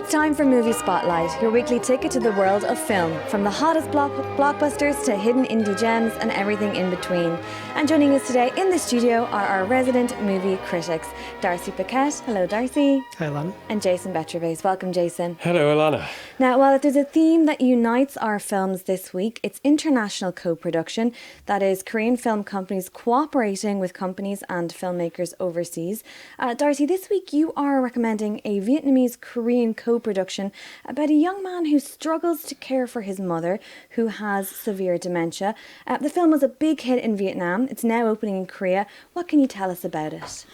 It's time for Movie Spotlight, your weekly ticket to the world of film, from the hottest blockbusters to hidden indie gems and everything in between. And joining us today in the studio are our resident movie critics, Darcy Paquet. Hello, Darcy. Hi, Alana. And Jason Bechervaise. Welcome, Jason. Hello, Alana. Now, while if there's a theme that unites our films this week, it's international co-production. That is, Korean film companies cooperating with companies and filmmakers overseas. Darcy, this week you are recommending a Vietnamese-Korean co-production about a young man who struggles to care for his mother, who has severe dementia. The film was a big hit in Vietnam. It's now opening in Korea. What can you tell us about it?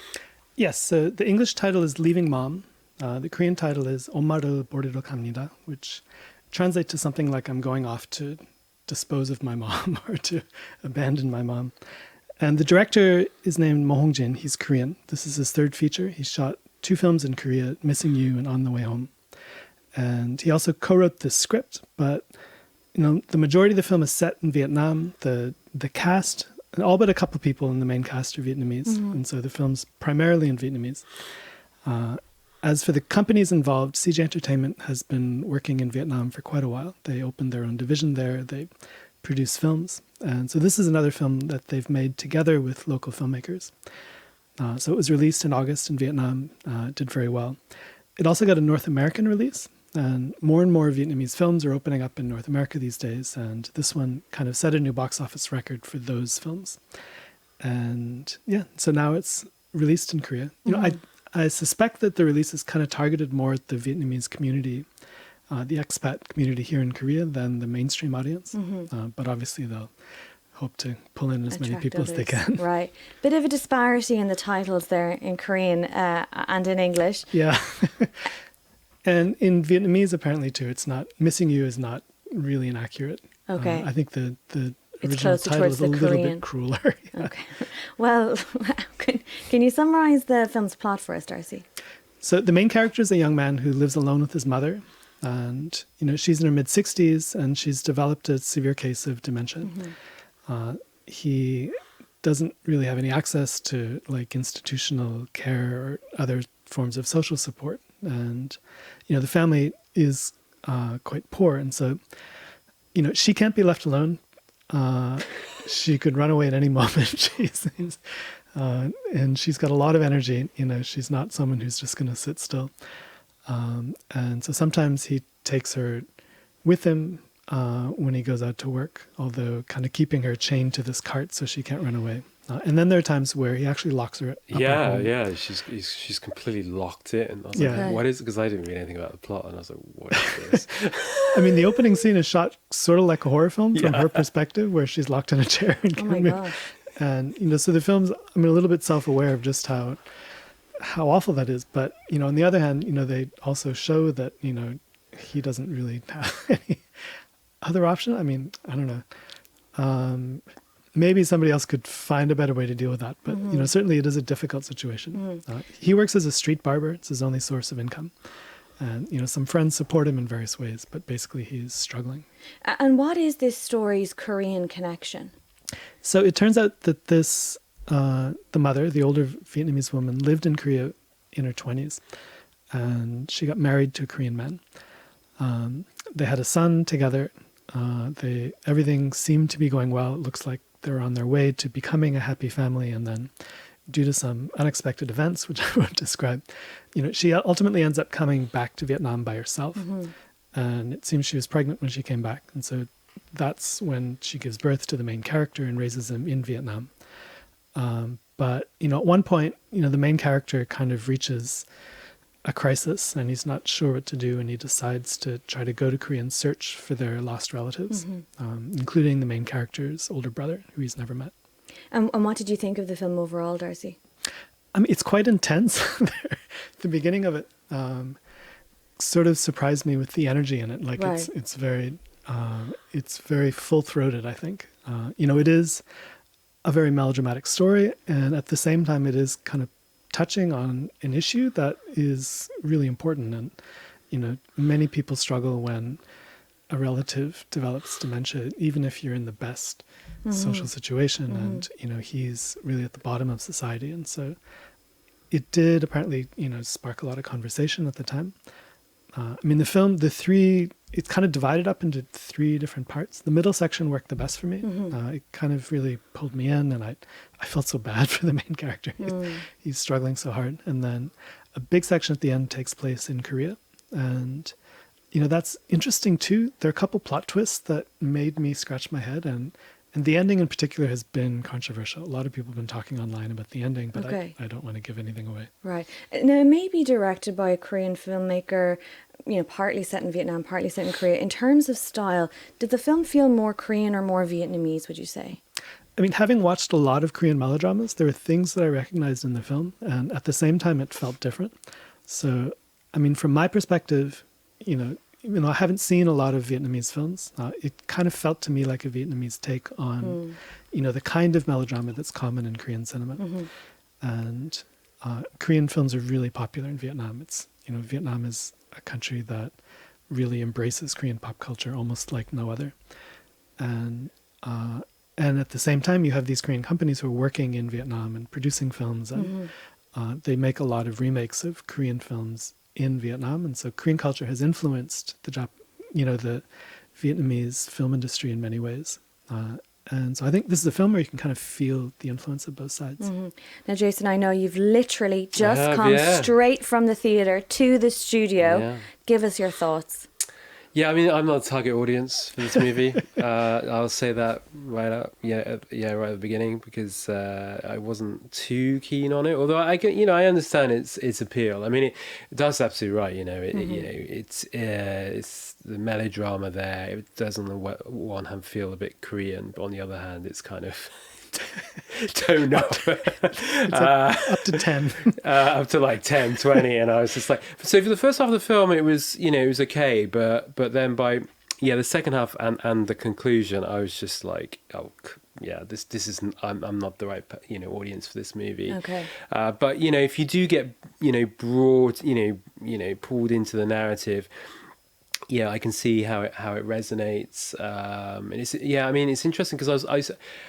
Yes, so the English title is Leaving Mom. The Korean title is 엄마를 버리러 갑니다, which translates to something like I'm going off to dispose of my mom or to abandon my mom. And the director is named Mo Hong-jin. He's Korean. This is his third feature. He shot 2 films in Korea, Missing You and On the Way Home. And he also co-wrote the script, but the majority of the film is set in Vietnam. The cast, all but a couple of people in the main cast are Vietnamese, and so the film's primarily in Vietnamese. As for the companies involved, CJ Entertainment has been working in Vietnam for quite a while. They opened their own division there. They produce films. And so this is another film that they've made together with local filmmakers. So it was released in August in Vietnam, did very well. It also got a North American release, and more Vietnamese films are opening up in North America these days, and this one kind of set a new box office record for those films. And yeah, so now it's released in Korea. I suspect that the release is kind of targeted more at the Vietnamese community, the expat community here in Korea, than the mainstream audience. But obviously they'll hope to pull in as many people as they can. Right. Bit of a disparity in the titles there in Korean and in English. Yeah. And in Vietnamese, apparently, too, it's not, Missing You is not really inaccurate. Okay. I think the It's original closer title towards is a the little Korean. bit crueler. Yeah. Okay. Well, can you summarise the film's plot for us, Darcy? So the main character is a young man who lives alone with his mother. And, she's in her mid-60s and she's developed a severe case of dementia. He doesn't really have any access to institutional care or other forms of social support. And, the family is quite poor. And so, she can't be left alone. She could run away at any moment, she seems. And she's got a lot of energy. She's not someone who's just going to sit still. And so sometimes he takes her with him when he goes out to work, although kind of keeping her chained to this cart so she can't run away. And then there are times where he actually locks her up at home. Yeah, she's completely locked it, and I was Yeah. like, what is it? Because I didn't read anything about the plot, and I was like, what is this? I mean, the opening scene is shot sort of like a horror film from her perspective, where she's locked in a chair and Oh my gosh. And so the film's, a little bit self-aware of just how awful that is. But on the other hand, they also show that he doesn't really have any other option. I don't know. Maybe somebody else could find a better way to deal with that. But certainly it is a difficult situation. He works as a street barber. It's his only source of income. And some friends support him in various ways, but basically he's struggling. And what is this story's Korean connection? So it turns out that this, the mother, the older Vietnamese woman, lived in Korea in her 20s, and she got married to a Korean man. They had a son together. Everything seemed to be going well. It looks like they're on their way to becoming a happy family, and then due to some unexpected events, which I won't describe, she ultimately ends up coming back to Vietnam by herself. And it seems she was pregnant when she came back, and so that's when she gives birth to the main character and raises him in Vietnam. But, at one point, the main character kind of reaches a crisis and he's not sure what to do, and he decides to try to go to Korea and search for their lost relatives, including the main character's older brother, who he's never met. And what did you think of the film overall, Darcy? It's quite intense. The beginning of it sort of surprised me with the energy in it. Right. It's very full-throated, I think. It is a very melodramatic story, and at the same time it is kind of touching on an issue that is really important. And, many people struggle when a relative develops dementia, even if you're in the best social situation. And, he's really at the bottom of society. And so it did apparently, spark a lot of conversation at the time. the film, it's kind of divided up into three different parts. The middle section worked the best for me. It kind of really pulled me in, and I felt so bad for the main character. He's struggling so hard. And then a big section at the end takes place in Korea. And, that's interesting too. There are a couple plot twists that made me scratch my head, and the ending in particular has been controversial. A lot of people have been talking online about the ending, but I don't want to give anything away. Right. Now, it may be directed by a Korean filmmaker, partly set in Vietnam, partly set in Korea. In terms of style, did the film feel more Korean or more Vietnamese, would you say? Having watched a lot of Korean melodramas, there were things that I recognized in the film, and at the same time, it felt different. So, from my perspective, even though I haven't seen a lot of Vietnamese films, it kind of felt to me like a Vietnamese take on, the kind of melodrama that's common in Korean cinema. And Korean films are really popular in Vietnam. Vietnam is a country that really embraces Korean pop culture almost like no other. And at the same time, you have these Korean companies who are working in Vietnam and producing films, and they make a lot of remakes of Korean films in Vietnam, and so Korean culture has influenced the Vietnamese film industry in many ways. And so I think this is a film where you can kind of feel the influence of both sides. Now, Jason, I know you've literally just come straight from the theatre to the studio. Yeah. Give us your thoughts. Yeah, I'm not a target audience for this movie. I'll say that right up, right at the beginning, because I wasn't too keen on it. Although I understand its appeal. It does absolutely right. It's the melodrama there. It does on the one hand feel a bit Korean, but on the other hand, it's kind of tone up. It's up to 10. Up to like 10, 20. And I was just like, so for the first half of the film, it was okay. But then by, the second half and the conclusion, I was just like, this isn't, I'm not the right, audience for this movie. Okay. But, if you do get, broad, pulled into the narrative, I can see how it resonates, and it's interesting because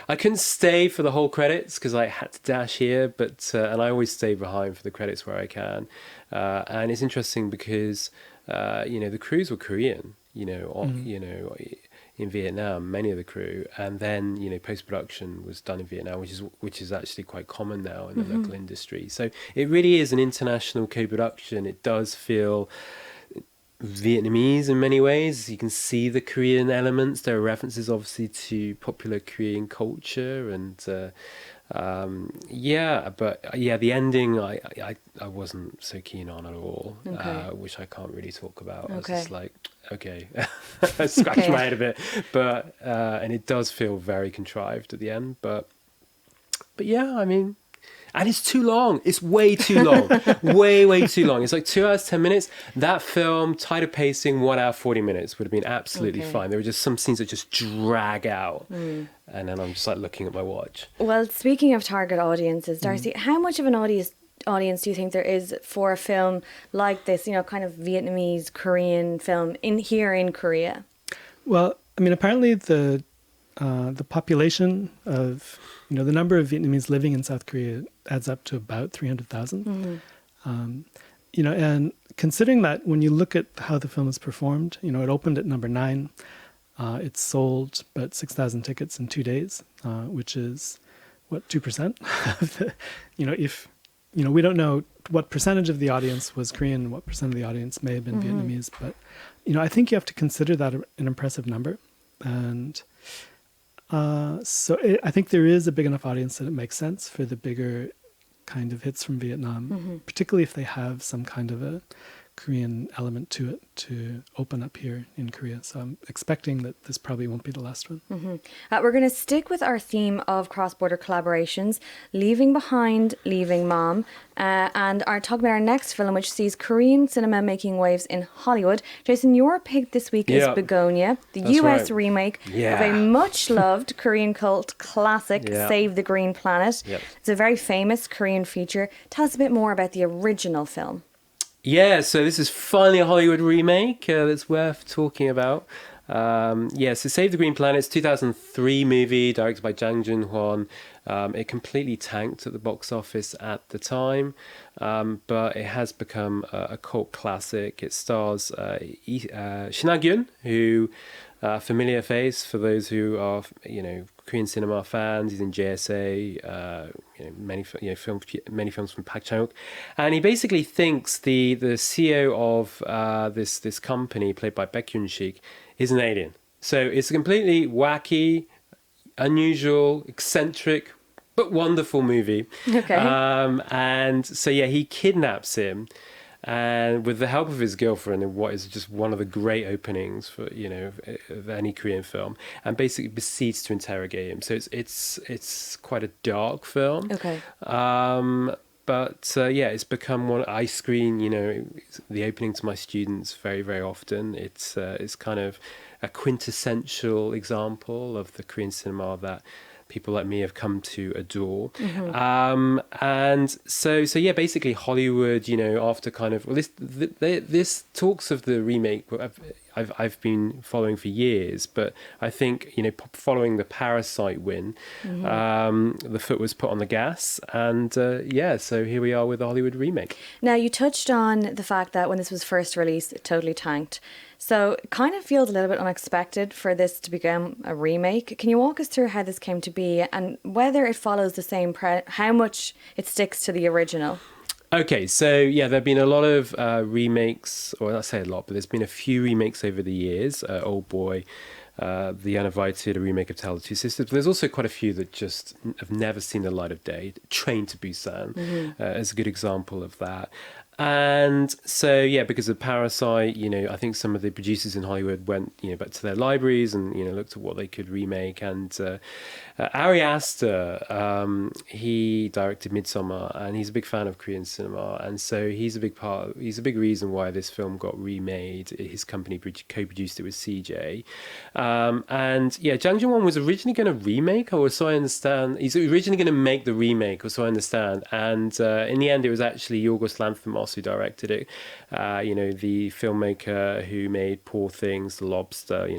I couldn't stay for the whole credits because I had to dash here, but and I always stay behind for the credits where I can, and it's interesting because the crews were Korean, in Vietnam, many of the crew, and then post-production was done in Vietnam, which is actually quite common now in the local industry. So it really is an international co-production. It does feel Vietnamese in many ways. You can see the Korean elements. There are references obviously to popular Korean culture, and the ending I wasn't so keen on at all. Which I can't really talk about. I was just like, I scratched my head a bit, but and it does feel very contrived at the end, but and it's too long. It's way too long. way too long. It's like 2 hours, 10 minutes. That film, tighter pacing, 1 hour, 40 minutes would have been absolutely fine. There were just some scenes that just drag out. And then I'm just like looking at my watch. Well, speaking of target audiences, Darcy, how much of an audience do you think there is for a film like this, kind of Vietnamese Korean film here in Korea? Well, apparently the population of, the number of Vietnamese living in South Korea adds up to about 300,000. And considering that, when you look at how the film is performed, it opened at number 9. It sold about 6,000 tickets in 2 days, which is, 2% of the, we don't know what percentage of the audience was Korean, what percent of the audience may have been Vietnamese, but, I think you have to consider that an impressive number. And I think there is a big enough audience that it makes sense for the bigger kind of hits from Vietnam, particularly if they have some kind of a Korean element to it to open up here in Korea. So I'm expecting that this probably won't be the last one. We're going to stick with our theme of cross-border collaborations, Leaving Behind, Leaving Mom, and are talking about our next film, which sees Korean cinema making waves in Hollywood. Jason, your pick this week is Bugonia, the US remake of a much-loved Korean cult classic, Save the Green Planet. It's a very famous Korean feature. Tell us a bit more about the original film. Yeah, so this is finally a Hollywood remake that's worth talking about. So Save the Green Planet, it's a 2003 movie directed by Jang Jun-hwan. It completely tanked at the box office at the time, but it has become a cult classic. It stars Shin Ha-gyun, who familiar face for those who are, Korean cinema fans. He's in JSA, many films from Park Chan-wook, and he basically thinks the CEO of this company, played by Baek Hyun-sik, is an alien. So it's a completely wacky, unusual, eccentric, but wonderful movie. Okay. And so he kidnaps him, and with the help of his girlfriend, in what is just one of the great openings for of any Korean film, and basically proceeds to interrogate him. So it's quite a dark film. Okay. But it's become one I screen. The opening to my students very, very often. It's kind of a quintessential example of the Korean cinema that people like me have come to adore. And so basically Hollywood, after kind of this talks of the remake I've been following for years, but I think following the Parasite win, the foot was put on the gas, and so here we are with the Hollywood remake. Now, you touched on the fact that when this was first released, it totally tanked. So it kind of feels a little bit unexpected for this to become a remake. Can you walk us through how this came to be and whether it follows the same, how much it sticks to the original? Okay, so there have been a lot of remakes, or I say a lot, but there's been a few remakes over the years. Old Boy, The Uninvited, a remake of Tale of Two Sisters. But there's also quite a few that just have never seen the light of day. Train to Busan is a good example of that. And so, because of Parasite, I think some of the producers in Hollywood went, back to their libraries and, looked at what they could remake. And Ari Aster, he directed Midsommar, and he's a big fan of Korean cinema. And so he's a big reason why this film got remade. His company co-produced it with CJ. Jang Jun-won was originally going to remake, or so I understand. He's originally going to make the remake, or so I understand. And in the end, it was actually Yorgos Lanthimos who directed it, the filmmaker who made Poor Things, The Lobster,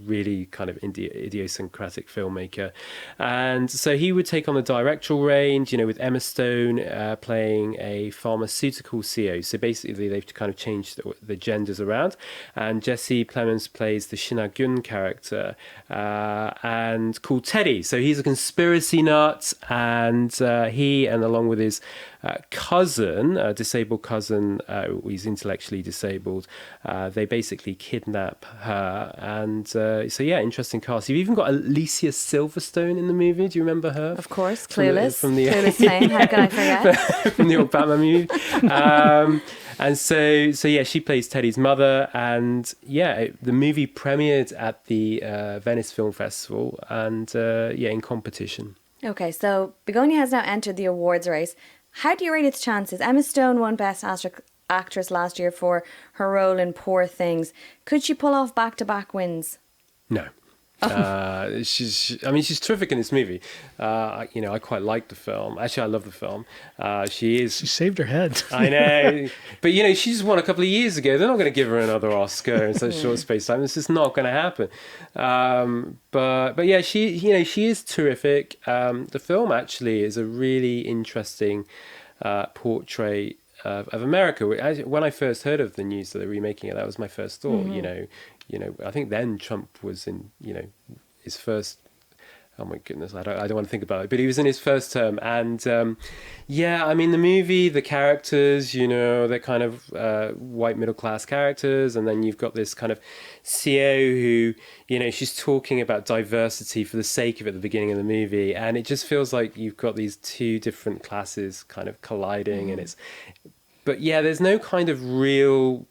really kind of idiosyncratic filmmaker. And so he would take on the directorial range, with Emma Stone playing a pharmaceutical CEO. So basically they've kind of changed the genders around. And Jesse Plemons plays the Shin Ha-gyun character, and called Teddy. So he's a conspiracy nut, and he, and along with his disabled cousin, he's intellectually disabled, they basically kidnap her. And interesting cast. You've even got Alicia Silverstone in the movie. Do you remember her? Of course, Clueless. From the Clueless fame. How can I forget? From the old Batman movie. And so she plays Teddy's mother. And the movie premiered at the Venice Film Festival, and in competition. Okay, so Bugonia has now entered the awards race. How do you rate its chances? Emma Stone won Best Actress last year for her role in Poor Things. Could she pull off back-to-back wins? No. She's terrific in this movie. I quite like the film. Actually, I love the film. She shaved her head. I know, but she just won a couple of years ago. They're not going to give her another Oscar in such a short space of time. It's just not going to happen. But she is terrific. The film actually is a really interesting portrait of America. When I first heard of the news that they're remaking it, that was my first thought. I think then Trump was in, his first. Oh my goodness, I don't want to think about it. But he was in his first term, and the movie, the characters, they're kind of white middle class characters, and then you've got this kind of CEO who, she's talking about diversity for the sake of it at the beginning of the movie, and it just feels like you've got these two different classes kind of colliding, and there's no kind of real,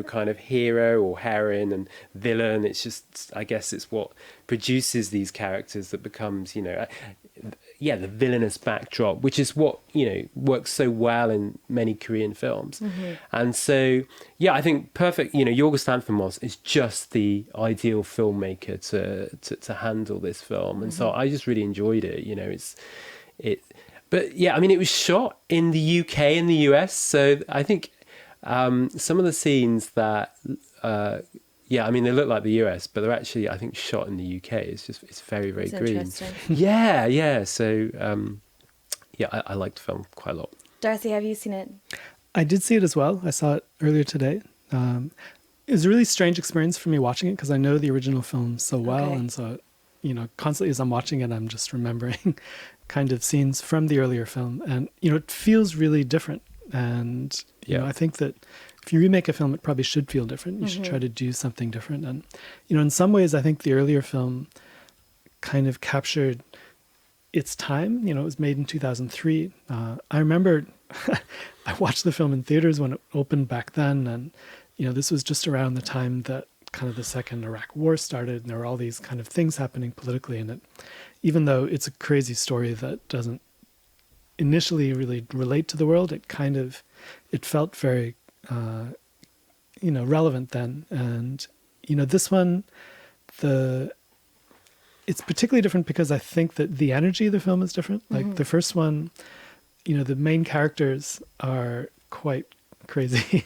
kind of hero or heroine and villain. It's just, I guess it's what produces these characters that becomes, the villainous backdrop, which is what, works so well in many Korean films. And so, I think perfect, Yorgos Lanthimos is just the ideal filmmaker to handle this film. And so I just really enjoyed it, But it was shot in the UK and the US. So I think some of the scenes that yeah, I mean, they look like the US, but they're actually, I think, shot in the UK. It's very, very It's green. interesting. Yeah. So, yeah, I liked the film quite a lot. Darcy, have you seen it? I did see it as well. I saw it earlier today. It was a really strange experience for me watching it because I know the original film so well. Okay. And so, constantly as I'm watching it, I'm just remembering kind of scenes from the earlier film. And, it feels really different. And, I think that if you remake a film, it probably should feel different. You should try to do something different. And, in some ways, I think the earlier film kind of captured its time. It was made in 2003. I remember I watched the film in theaters when it opened back then. And, this was just around the time that kind of the second Iraq war started. And there were all these kind of things happening politically in it. Even though it's a crazy story that doesn't initially really relate to the world, it felt very, relevant then. And, this one, it's particularly different because I think that the energy of the film is different. Like the first one, the main characters are quite crazy,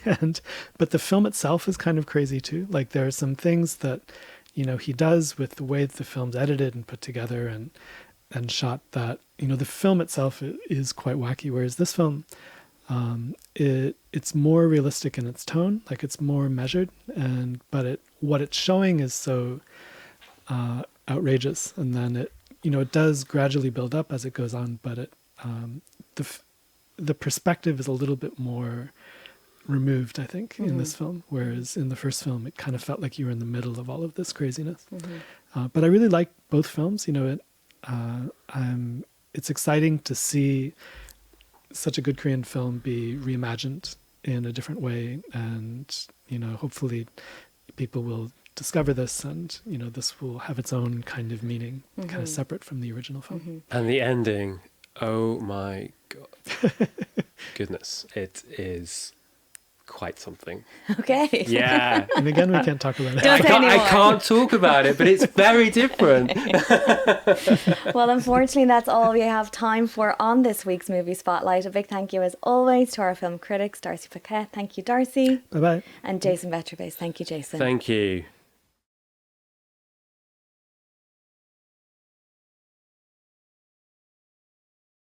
but the film itself is kind of crazy too. Like there are some things that, he does with the way that the film's edited and put together and shot that, the film itself is quite wacky. Whereas this film, it's more realistic in its tone, like it's more measured, but what it's showing is so outrageous, and then it does gradually build up as it goes on, but the perspective is a little bit more removed, I think, in this film, whereas in the first film it kind of felt like you were in the middle of all of this craziness. But I really like both films. It's exciting to see such a good Korean film be reimagined in a different way, and hopefully people will discover this, and this will have its own kind of meaning, kind of separate from the original film. And the ending, oh my god, goodness, it is quite something. Okay. Yeah. And again, we can't talk about it. I can't talk about it, but it's very different. Well, unfortunately, that's all we have time for on this week's Movie Spotlight. A big thank you, as always, to our film critics, Darcy Paquet. Thank you, Darcy. Bye-bye. And Jason Bechervaise. Thank you, Jason. Thank you.